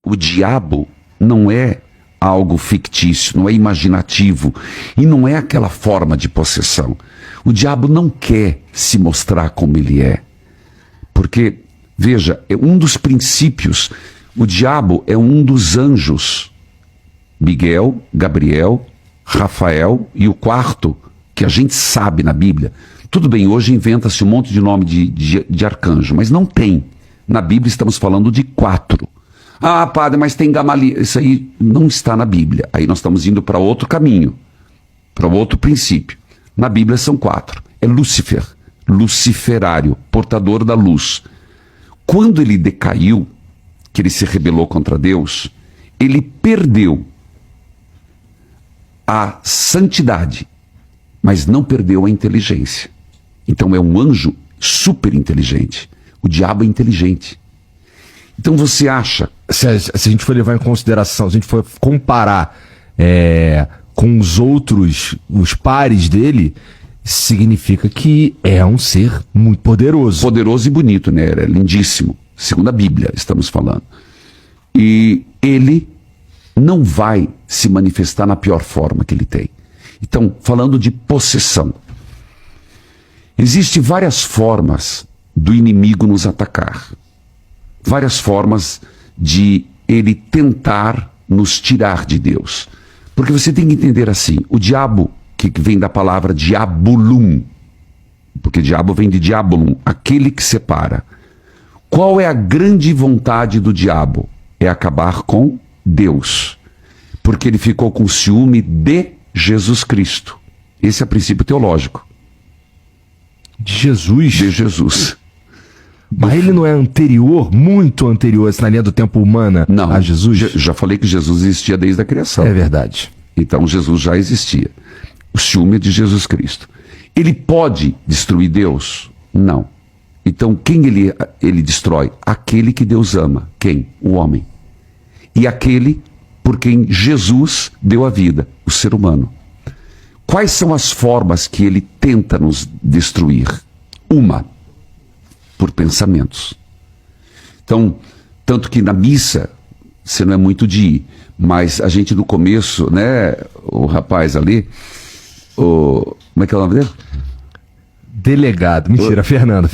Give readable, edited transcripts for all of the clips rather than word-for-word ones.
o diabo não é algo fictício, não é imaginativo e não é aquela forma de possessão. O diabo não quer se mostrar como ele é. Porque, veja, é um dos princípios, o diabo é um dos anjos. Miguel, Gabriel, Rafael e o quarto, que a gente sabe na Bíblia. Tudo bem, hoje inventa-se um monte de nome de arcanjo, mas não tem. Na Bíblia estamos falando de 4. Ah, padre, mas tem Gamaliel. Isso aí não está na Bíblia. Aí nós estamos indo para outro caminho, para outro princípio. Na Bíblia são 4. É Lúcifer, luciferário, portador da luz. Quando ele decaiu, que ele se rebelou contra Deus, ele perdeu a santidade, mas não perdeu a inteligência. Então é um anjo super inteligente. O diabo é inteligente. Então você acha... Se a gente for levar em consideração, se a gente for comparar com os outros, os pares dele, significa que é um ser muito poderoso. Poderoso e bonito, né? É lindíssimo. Segundo a Bíblia, estamos falando. E ele não vai se manifestar na pior forma que ele tem. Então, falando de possessão, existem várias formas do inimigo nos atacar. Várias formas de ele tentar nos tirar de Deus. Porque você tem que entender assim, o diabo, que vem da palavra diabolum, porque diabo vem de diabolum, aquele que separa. Qual é a grande vontade do diabo? É acabar com Deus. Porque ele ficou com ciúme de Jesus Cristo. Esse é o princípio teológico. De Jesus? De Jesus. Mas ele não é anterior, muito anterior, na linha do tempo humana, não, a Jesus? Já falei que Jesus existia desde a criação. É verdade. Então Jesus já existia. O ciúme é de Jesus Cristo. Ele pode destruir Deus? Não. Então quem ele destrói? Aquele que Deus ama. Quem? O homem. E aquele por quem Jesus deu a vida, o ser humano. Quais são as formas que ele tenta nos destruir? Uma, por pensamentos. Então, tanto que na missa, você não é muito de ir, mas a gente no começo, né, o rapaz ali, como é que é o nome dele? Delegado, mentira, Fernando.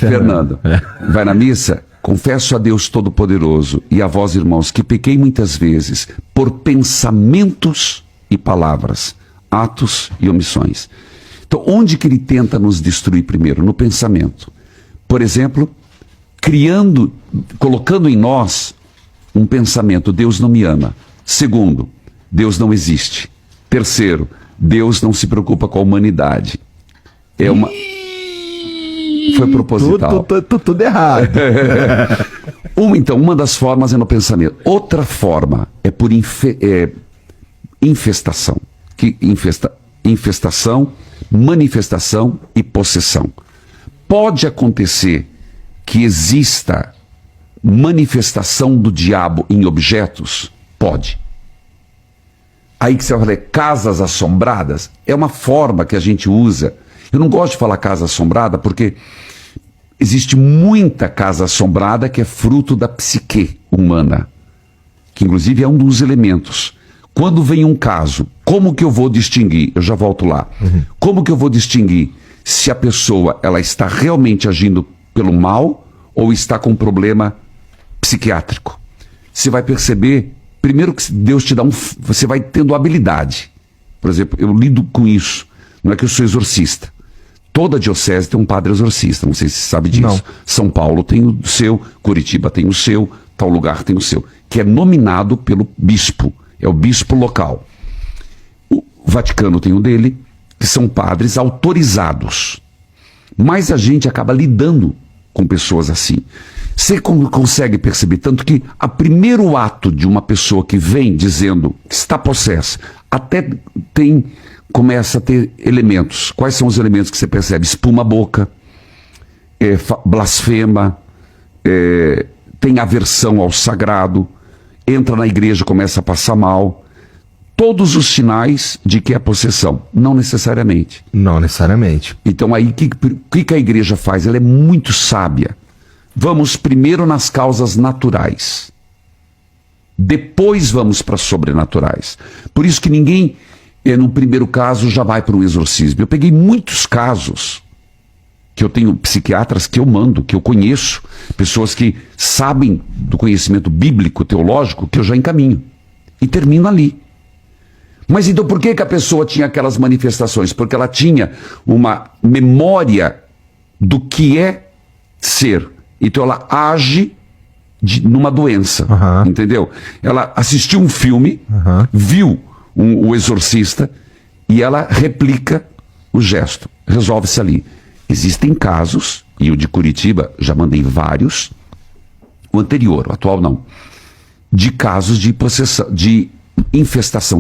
Vai na missa, confesso a Deus Todo-Poderoso e a vós, irmãos, que pequei muitas vezes por pensamentos e palavras, atos e omissões. Então, onde que ele tenta nos destruir primeiro? No pensamento. Por exemplo, colocando em nós um pensamento, Deus não me ama. Segundo, Deus não existe. Terceiro, Deus não se preocupa com a humanidade. Foi proposital. Tudo errado. Então, uma das formas é no pensamento. Outra forma é por infestação. Infestação, manifestação e possessão. Pode acontecer que exista manifestação do diabo em objetos? Pode. Aí que você vai falar, casas assombradas, é uma forma que a gente usa. Eu não gosto de falar casa assombrada porque existe muita casa assombrada que é fruto da psique humana, que inclusive é um dos elementos. Quando vem um caso, como que eu vou distinguir? Eu já volto lá. Como que eu vou distinguir se a pessoa ela está realmente agindo pelo mal ou está com um problema psiquiátrico? Você vai perceber, primeiro que Deus te dá você vai tendo habilidade. Por exemplo, eu lido com isso. Não é que eu sou exorcista. Toda diocese tem um padre exorcista, não sei se você sabe disso. Não. São Paulo tem o seu, Curitiba tem o seu, tal lugar tem o seu, que é nominado pelo bispo, é o bispo local. O Vaticano tem o dele, que são padres autorizados. Mas a gente acaba lidando com pessoas assim. Você consegue perceber, tanto que o primeiro ato de uma pessoa que vem dizendo que está possessa, até começa a ter elementos. Quais são os elementos que você percebe? Espuma a boca, blasfema, tem aversão ao sagrado, entra na igreja, começa a passar mal. Todos os sinais de que é possessão. Não necessariamente. Não necessariamente. Então aí, o que a igreja faz? Ela é muito sábia. Vamos primeiro nas causas naturais. Depois vamos para sobrenaturais. Por isso que ninguém, no primeiro caso, já vai para um exorcismo. Eu peguei muitos casos que eu tenho psiquiatras que eu mando, que eu conheço, pessoas que sabem do conhecimento bíblico, teológico, que eu já encaminho. E termino ali. Mas então por que a pessoa tinha aquelas manifestações? Porque ela tinha uma memória do que é ser. Então ela age numa doença, entendeu? Ela assistiu um filme, viu o exorcista e ela replica o gesto. Resolve-se ali. Existem casos, e o de Curitiba, já mandei vários, o anterior, o atual não, de casos de possessão, de infestação